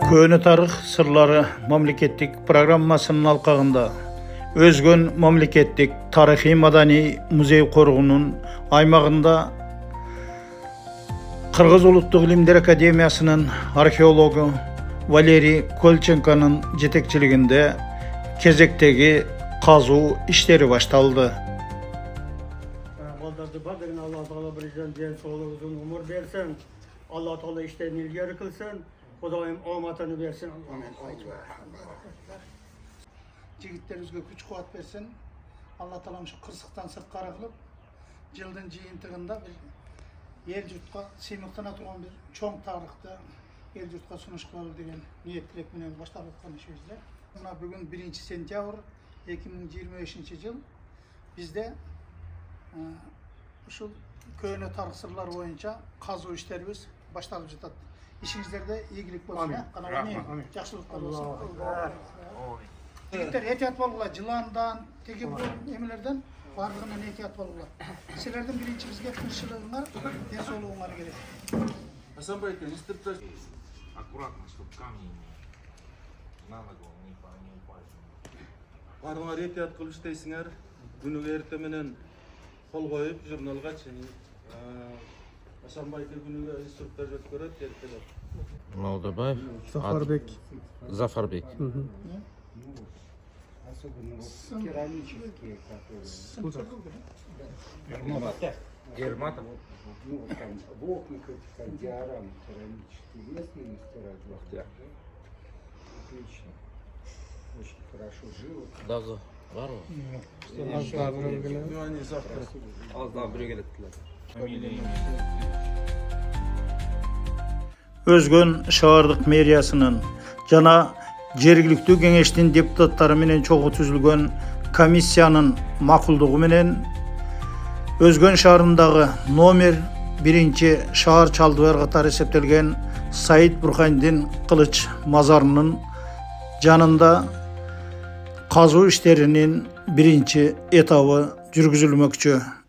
Көне тарих сырлары мамлекеттик программасынын алкагында Өзгөн мамлекеттик тарыхый-маданий музей коргоонун аймагында Кыргыз Улуттук Илимдер Академиясынын археологу Валерий Кольченконун жетекчилигинде кезектеги казуу иштери башталды. Allah Teala bizden dien sağlık uzun umur versin. Allah Teala işlerini ilgili kılsın. Hudaym amatını versin. Amin. Жигиттерибизге күч кубат берсин. Алла таалам ушу кырсыктан сырткары кылып, жылдын жыйынтыгында бир эл журтка сыймыктана турган бир чоң тарыхты эл журтка сунуш кылалы деген ниет тилек менен башталып аткан ишибизде. Мына бүгүн 1-сентябрь 2025-жыл бизде ушул көөнө тарых сырлар боюнча казуу иштерибиз башталып жатат. İşinizlerde iyilik bolsun. Amin. Жақсылықтар болсын. Жігіттер этият болғыла, жыландан, теге бұл емелерден барлығынан этият болғыла. Сілердің бірінші бізге тыныштылығыңар, денсаулығыңар керек. Асамбайка, не стрептать. Аккуратно, чтобы камни на ногу не упали. Барлығыңар этият қылып істейсіңер. Күніге ерте менен қол қойып, журналға чейін. Асамбайка күніге инструктаж өткөрөт, ертелер. Молдобаев. Зафарбек. Керамические, которые... Ерматов. Ну, там, Блокников, диорам керамические, местные мастера. Отлично. Очень хорошо живо. Дагы бар го? Ну, они завтра. Az daha biri gelettiler. Özgön шаардык мэриясынын жана жергиликтүү кеңештин депутаттары менен чогуу түзүлгөн комиссиянын макулдугу менен Өзгөн шаарындагы номер 1-шаар Чалдыбайыр катары эсептелген Саид Бурхандин кылыч мазарынын жанында казуу иштеринин 1-этабы жүргүзүлмөкчү.